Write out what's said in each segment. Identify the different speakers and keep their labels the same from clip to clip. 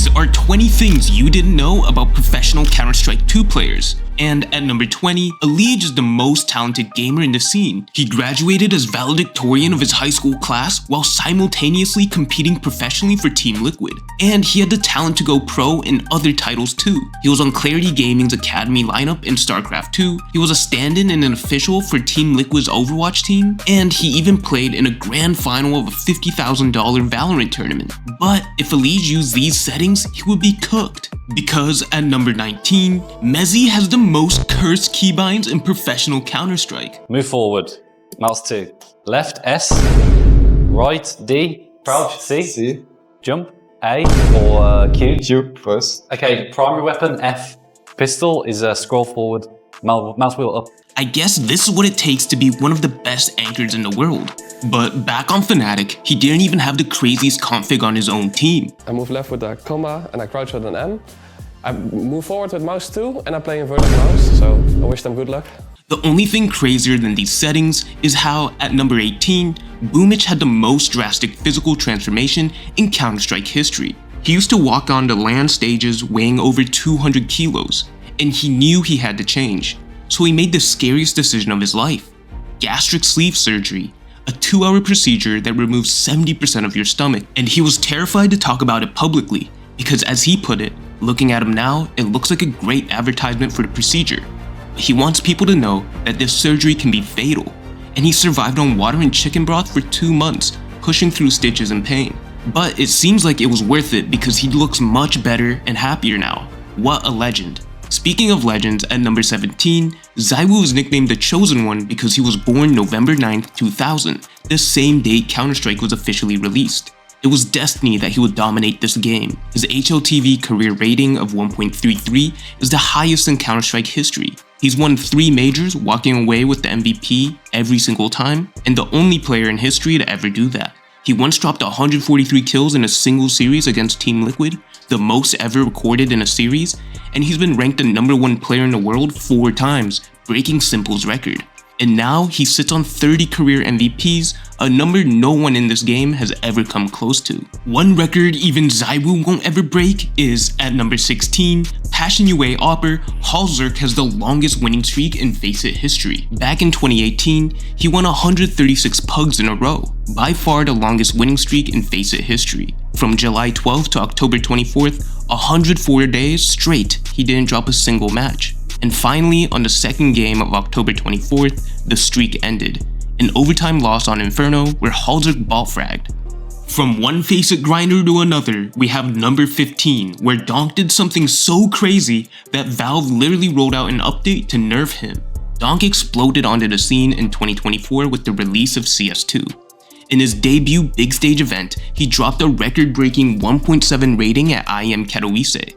Speaker 1: These are 20 things you didn't know about professional Counter-Strike 2 players. And at number 20, Elige is the most talented gamer in the scene. He graduated as valedictorian of his high school class while simultaneously competing professionally for Team Liquid. And he had the talent to go pro in other titles too. He was on Clarity Gaming's Academy lineup in StarCraft 2, he was a stand-in and an official for Team Liquid's Overwatch team, and he even played in a grand final of a $50,000 Valorant tournament. But if Elige used these settings, he would be cooked. Because at number 19, Mezii has the most cursed keybinds in professional Counter-Strike.
Speaker 2: Move forward. Mouse 2. Left S. Right D. Crouch C.
Speaker 3: C.
Speaker 2: Jump A or Q.
Speaker 3: Q first.
Speaker 2: Okay, primary weapon F. Pistol is scroll forward. Mouse wheel up.
Speaker 1: I guess this is what it takes to be one of the best anchors in the world. But back on Fnatic, he didn't even have the craziest config on his own team.
Speaker 4: I move left with a comma and I crouch with an M. I move forward with mouse 2 and I play inverted mouse, so I wish them good luck.
Speaker 1: The only thing crazier than these settings is how, at number 18, Boomich had the most drastic physical transformation in Counter-Strike history. He used to walk onto LAN stages weighing over 200 kilos, and he knew he had to change. So he made the scariest decision of his life: gastric sleeve surgery, a 2-hour procedure that removes 70% of your stomach, and he was terrified to talk about it publicly because, as he put it, looking at him now, it looks like a great advertisement for the procedure. But he wants people to know that this surgery can be fatal, and he survived on water and chicken broth for 2 months, pushing through stitches and pain. But it seems like it was worth it because he looks much better and happier now. What a legend. Speaking of legends, at number 17, Zywoo is nicknamed the Chosen One because he was born November 9th, 2000, the same date Counter-Strike was officially released. It was destiny that he would dominate this game. His HLTV career rating of 1.33 is the highest in Counter-Strike history. He's won 3 majors, walking away with the MVP every single time, and the only player in history to ever do that. He once dropped 143 kills in a single series against Team Liquid, the most ever recorded in a series, and he's been ranked the #1 player in the world 4 times, breaking Simple's record. And now he sits on 30 career MVPs, a number no one in this game has ever come close to. One record even Zywoo won't ever break is, at number 16, Passion UA Opper, Hallzerk has the longest winning streak in phzy history. Back in 2018, he won 136 pugs in a row, by far the longest winning streak in phzy history. From July 12th to October 24th, 104 days straight, he didn't drop a single match. And finally, on the second game of October 24th, the streak ended. An overtime loss on Inferno where Hallzerk ball fragged. From one phzy grinder to another, we have number 15, where Donk did something so crazy that Valve literally rolled out an update to nerf him. Donk exploded onto the scene in 2024 with the release of CS2. In his debut big stage event, he dropped a record-breaking 1.7 rating at IEM Katowice.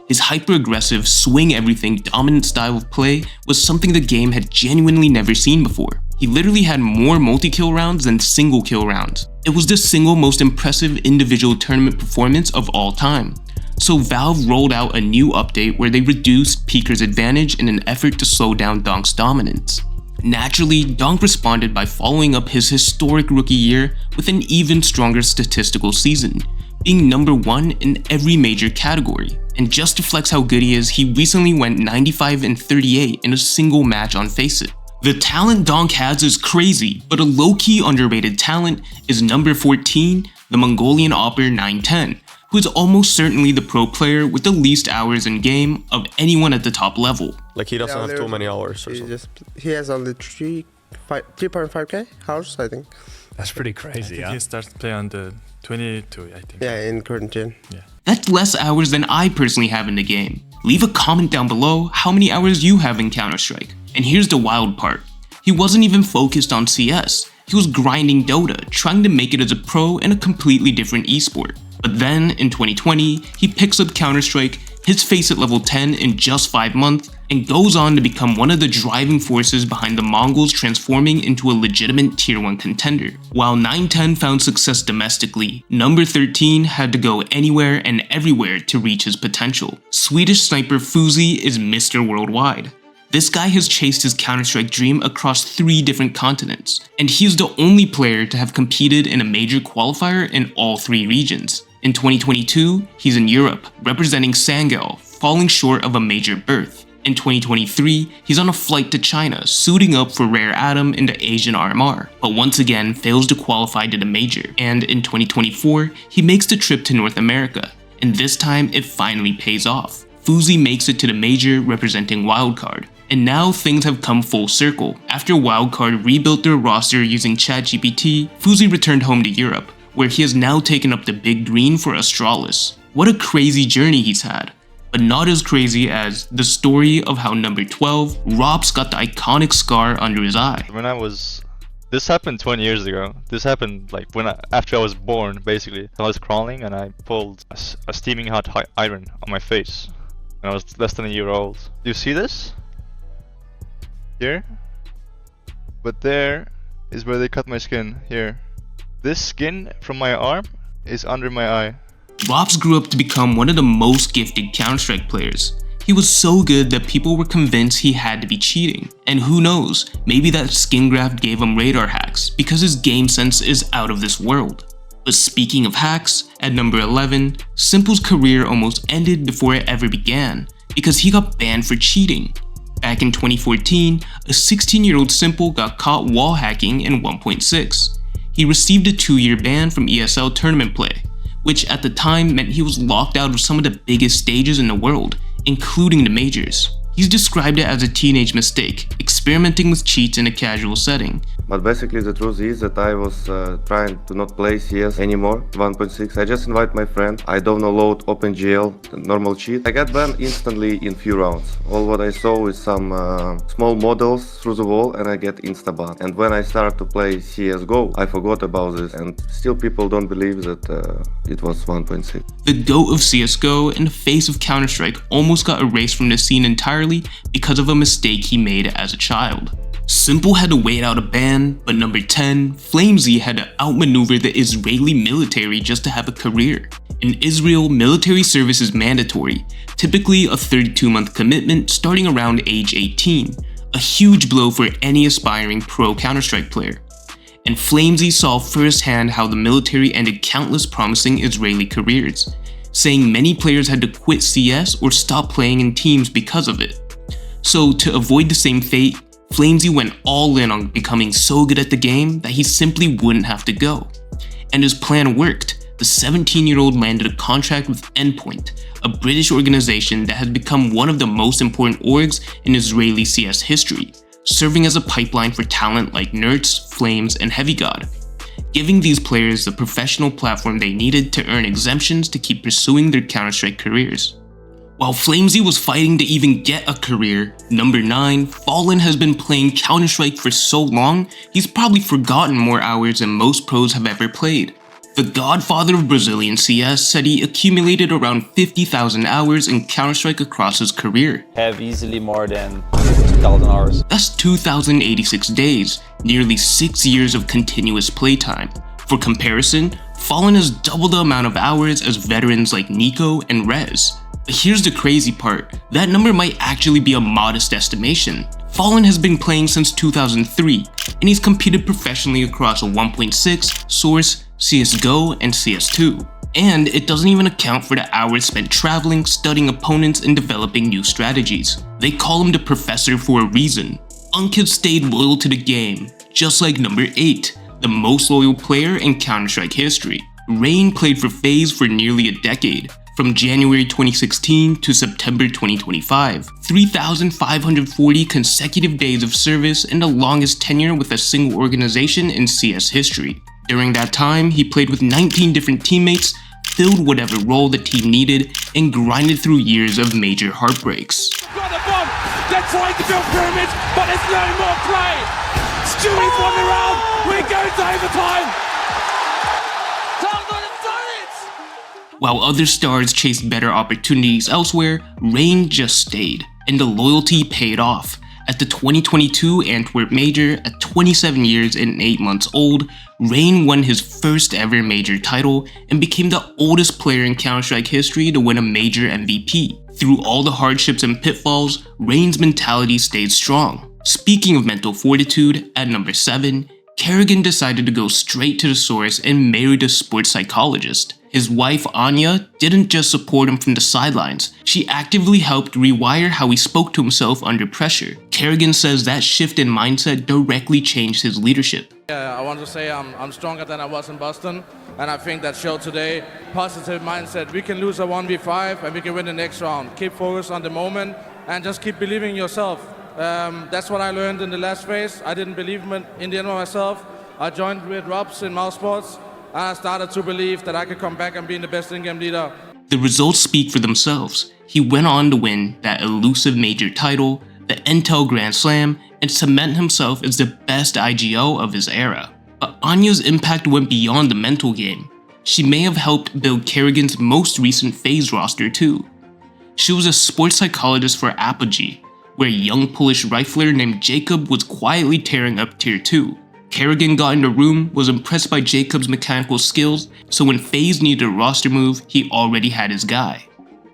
Speaker 1: His hyper-aggressive, swing-everything dominant style of play was something the game had genuinely never seen before. He literally had more multi-kill rounds than single-kill rounds. It was the single most impressive individual tournament performance of all time. So Valve rolled out a new update where they reduced Peeker's advantage in an effort to slow down Donk's dominance. Naturally, Donk responded by following up his historic rookie year with an even stronger statistical season, being #1 in every major category. And just to flex how good he is, he recently went 95-38 in a single match on phzy. The talent Donk has is crazy, but a low-key underrated talent is number 14, the Mongolian Opper 910, who is almost certainly the pro player with the least hours in game of anyone at the top level.
Speaker 5: Like he doesn't have too many hours or something.
Speaker 3: He has only 3.5k hours, I think.
Speaker 6: That's pretty crazy, yeah?
Speaker 7: He starts playing on the 22, I think.
Speaker 3: Yeah, in current gen.
Speaker 7: Yeah.
Speaker 1: That's less hours than I personally have in the game. Leave a comment down below how many hours you have in Counter-Strike. And here's the wild part. He wasn't even focused on CS. He was grinding Dota, trying to make it as a pro in a completely different esport. But then, in 2020, he picks up Counter-Strike, hits phzy at level 10 in just 5 months, and goes on to become one of the driving forces behind the Mongols transforming into a legitimate tier 1 contender. While 910 found success domestically, number 13 had to go anywhere and everywhere to reach his potential. Swedish sniper phzy is Mr. Worldwide. This guy has chased his Counter-Strike dream across 3 different continents, and he's the only player to have competed in a major qualifier in all 3 regions. In 2022, he's in Europe, representing Sangel, falling short of a major berth. In 2023, he's on a flight to China, suiting up for Rare Atom in the Asian RMR, but once again fails to qualify to the major. And in 2024, he makes the trip to North America, and this time it finally pays off. phzy makes it to the major representing Wildcard. And now things have come full circle. After Wildcard rebuilt their roster using ChatGPT, phzy returned home to Europe, where he has now taken up the big green for Astralis. What a crazy journey he's had. But not as crazy as the story of how number 12, ropz, got the iconic scar under his eye.
Speaker 5: This happened 20 years ago. This happened like after I was born, basically. I was crawling and I pulled a steaming hot iron on my face when I was less than a year old. Do you see this? Here? But there is where they cut my skin, here. This skin from my arm is under my eye.
Speaker 1: ropz grew up to become one of the most gifted Counter-Strike players. He was so good that people were convinced he had to be cheating. And who knows, maybe that skin graft gave him radar hacks because his game sense is out of this world. But speaking of hacks, at number 11, Simple's career almost ended before it ever began because he got banned for cheating. Back in 2014, a 16-year-old Simple got caught wall hacking in 1.6. He received a 2-year ban from ESL tournament play, which at the time meant he was locked out of some of the biggest stages in the world, including the majors. He's described it as a teenage mistake, experimenting with cheats in a casual setting.
Speaker 6: But basically the truth is that I was trying to not play CS anymore, 1.6. I just invite my friend, I download OpenGL, normal cheat. I got banned instantly in few rounds. All what I saw is some small models through the wall and I get insta-ban. And when I started to play CSGO, I forgot about this and still people don't believe that it was 1.6.
Speaker 1: The GOAT of CSGO and the face of Counter-Strike almost got erased from the scene entirely because of a mistake he made as a child. Simple had to wait out a ban, but number 10, flameZ had to outmaneuver the Israeli military just to have a career. In Israel, military service is mandatory, typically a 32-month commitment starting around age 18, a huge blow for any aspiring pro Counter-Strike player. And flameZ saw firsthand how the military ended countless promising Israeli careers, saying many players had to quit CS or stop playing in teams because of it. So to avoid the same fate, flameZ went all in on becoming so good at the game that he simply wouldn't have to go. And his plan worked. The 17-year-old landed a contract with Endpoint, a British organization that has become one of the most important orgs in Israeli CS history, serving as a pipeline for talent like nerds, flameZ, and HeavyGod, giving these players the professional platform they needed to earn exemptions to keep pursuing their Counter-Strike careers. While flameZ was fighting to even get a career, number 9, Fallen has been playing Counter-Strike for so long, he's probably forgotten more hours than most pros have ever played. The godfather of Brazilian CS said he accumulated around 50,000 hours in Counter-Strike across his career.
Speaker 2: Have easily more than 2,000 hours.
Speaker 1: That's 2,086 days, nearly 6 years of continuous playtime. For comparison, Fallen has double the amount of hours as veterans like Nico and Rez. But here's the crazy part, that number might actually be a modest estimation. Fallen has been playing since 2003, and he's competed professionally across a 1.6, Source, CSGO, and CS2. And it doesn't even account for the hours spent traveling, studying opponents, and developing new strategies. They call him the Professor for a reason. Unkid stayed loyal to the game, just like number 8, the most loyal player in Counter-Strike history. Rain played for phzy for nearly a decade, from January 2016 to September 2025, 3,540 consecutive days of service and the longest tenure with a single organization in CS history. During that time, he played with 19 different teammates, filled whatever role the team needed, and grinded through years of major heartbreaks.
Speaker 8: Got the bomb! They're trying to build pyramids, but there's no more play! Stewie's won the round! We're going to overtime!
Speaker 1: While other stars chased better opportunities elsewhere, Rain just stayed, and the loyalty paid off. At the 2022 Antwerp Major, at 27 years and 8 months old, Rain won his first ever major title and became the oldest player in Counter-Strike history to win a major MVP. Through all the hardships and pitfalls, Rain's mentality stayed strong. Speaking of mental fortitude, at number 7, Karrigan decided to go straight to the source and married a sports psychologist. His wife, Anya, didn't just support him from the sidelines, she actively helped rewire how he spoke to himself under pressure. Karrigan says that shift in mindset directly changed his leadership.
Speaker 8: Yeah, I want to say I'm stronger than I was in Boston, and I think that showed today. Positive mindset. We can lose a 1v5 and we can win the next round. Keep focused on the moment and just keep believing in yourself. That's what I learned in the last phase. I didn't believe in the end of myself. I joined with ropz in mouse sports, and I started to believe that I could come back and be the best in-game leader.
Speaker 1: The results speak for themselves. He went on to win that elusive major title, the Intel Grand Slam, and cement himself as the best IGO of his era. But Anya's impact went beyond the mental game. She may have helped build Karrigan's most recent phase roster too. She was a sports psychologist for Apogee, where a young Polish rifler named Jacob was quietly tearing up Tier 2. Karrigan got in the room, was impressed by Jacob's mechanical skills, so when phase needed a roster move, he already had his guy.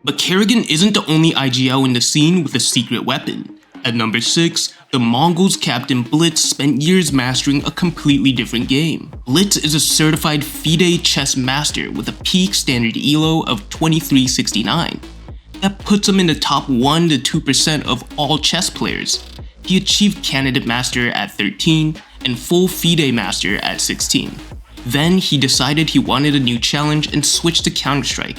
Speaker 1: But Karrigan isn't the only IGL in the scene with a secret weapon. At number 6, the Mongols' captain BlitZ spent years mastering a completely different game. BlitZ is a certified FIDE chess master with a peak standard ELO of 2369. That puts him in the top 1 to 2% of all chess players. He achieved Candidate Master at 13 and full FIDE Master at 16. Then he decided he wanted a new challenge and switched to Counter-Strike.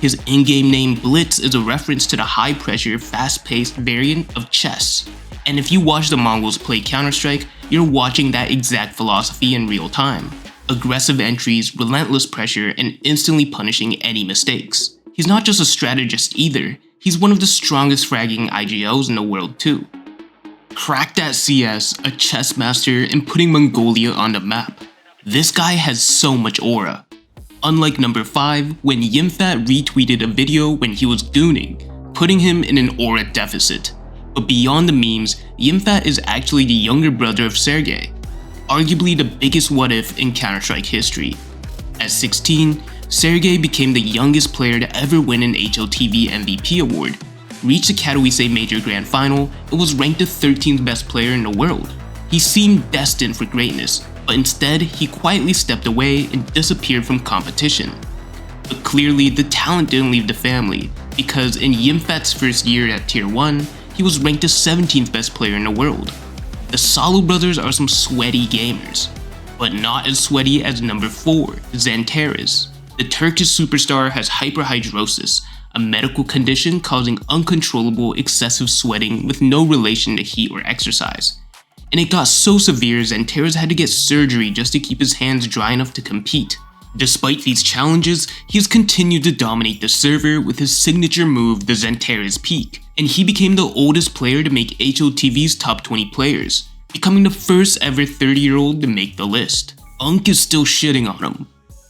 Speaker 1: His in-game name BlitZ is a reference to the high-pressure, fast-paced variant of chess. And if you watch the Mongols play Counter-Strike, you're watching that exact philosophy in real time. Aggressive entries, relentless pressure, and instantly punishing any mistakes. He's not just a strategist either, he's one of the strongest fragging IGOs in the world too. Cracked at CS, a chess master, and putting Mongolia on the map. This guy has so much aura. Unlike number 5, when Jimmpat retweeted a video when he was gooning, putting him in an aura deficit. But beyond the memes, Jimmpat is actually the younger brother of Sergey, arguably the biggest what-if in Counter-Strike history. At 16, Sergey became the youngest player to ever win an HLTV MVP award, reached the Katowice Major Grand Final, and was ranked the 13th best player in the world. He seemed destined for greatness, but instead he quietly stepped away and disappeared from competition. But clearly the talent didn't leave the family, because in Jimpat's first year at Tier 1, he was ranked the 17th best player in the world. The Salo brothers are some sweaty gamers, but not as sweaty as number 4, XANTARES. The Turkish superstar has hyperhidrosis, a medical condition causing uncontrollable excessive sweating with no relation to heat or exercise. And it got so severe XANTARES had to get surgery just to keep his hands dry enough to compete. Despite these challenges, he has continued to dominate the server with his signature move, the XANTARES Peak, and he became the oldest player to make HOTV's top 20 players, becoming the first ever 30-year-old to make the list. Donk is still shitting on him,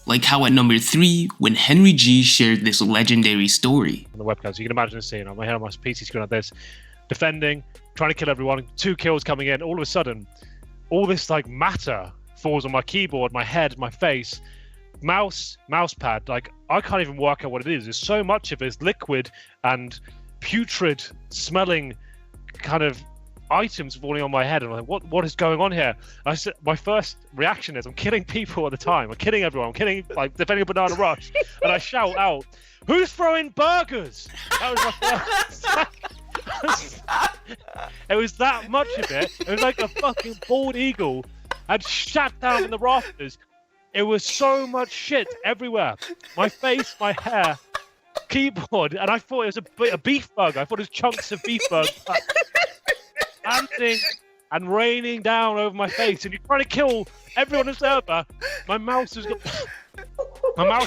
Speaker 1: like how at number 3, when HenryG shared this legendary story.
Speaker 9: On the webcam, so you can imagine the scene. I'm here on my PC screen like this, defending, trying to kill everyone, 2 kills coming in, all of a sudden, all this like matter falls on my keyboard, my head, my face, mouse pad, like I can't even work out what it is. There's so much of it, it's liquid and putrid smelling kind of items falling on my head, and I'm like, what is going on here? I said, my first reaction is I'm killing people at the time, I'm killing everyone, I'm killing, like, defending a banana rush, and I shout out, who's throwing burgers? That was my first. It was that much of it. It was like a fucking bald eagle had shot down in the rafters. It was so much shit everywhere. My face, my hair, keyboard, and I thought it was a beef burger. I thought it was chunks of beef burger. Dancing and raining down over my face, and you're trying to kill everyone in the server. My mouse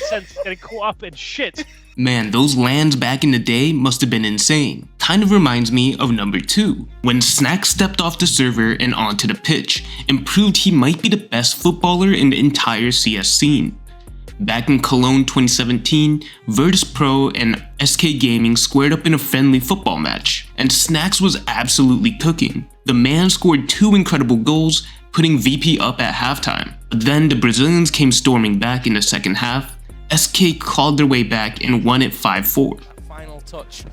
Speaker 9: sense is getting caught up in shit.
Speaker 1: Man, those lands back in the day must have been insane. Kind of reminds me of number 2, when Snax stepped off the server and onto the pitch and proved he might be the best footballer in the entire CS scene. Back in Cologne 2017, Virtus.pro and SK Gaming squared up in a friendly football match, and Snax was absolutely cooking. The man scored 2 incredible goals, putting VP up at halftime. But then the Brazilians came storming back in the second half. SK clawed their way back and won it 5-4.
Speaker 8: Final touch.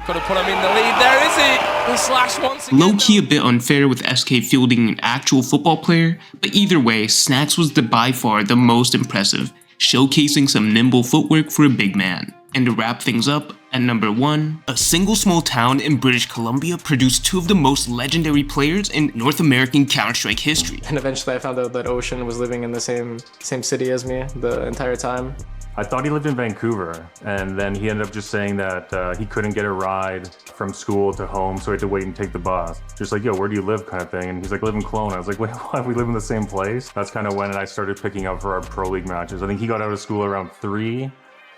Speaker 8: Could have put him in the lead. There is it. The slash once again.
Speaker 1: Low-key a bit unfair with SK fielding an actual football player, but either way, Snax was by far the most impressive, showcasing some nimble footwork for a big man. And to wrap things up, at number 1, a single small town in British Columbia produced 2 of the most legendary players in North American Counter-Strike history.
Speaker 10: And eventually I found out that Ocean was living in the same city as me the entire time.
Speaker 11: I thought he lived in Vancouver, and then he ended up just saying that he couldn't get a ride from school to home, so he had to wait and take the bus. Just like, yo, where do you live kind of thing? And he's like, live in Kelowna. I was like, wait, what? We live in the same place? That's kind of when I started picking up for our Pro League matches. I think he got out of school around 3, and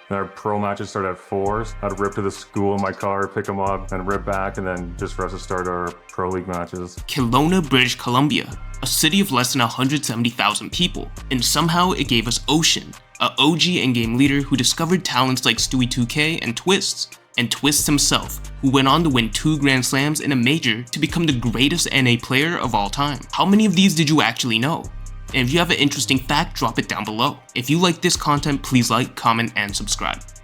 Speaker 11: our pro matches started at 4. So I'd rip to the school in my car, pick him up, and rip back, and then just for us to start our Pro League matches.
Speaker 1: Kelowna, British Columbia, a city of less than 170,000 people, and somehow it gave us Ocean, a OG endgame leader who discovered talents like Stewie2K and Twistzzz, and Twistzzz himself, who went on to win 2 Grand Slams and a Major to become the greatest NA player of all time. How many of these did you actually know? And if you have an interesting fact, drop it down below. If you like this content, please like, comment, and subscribe.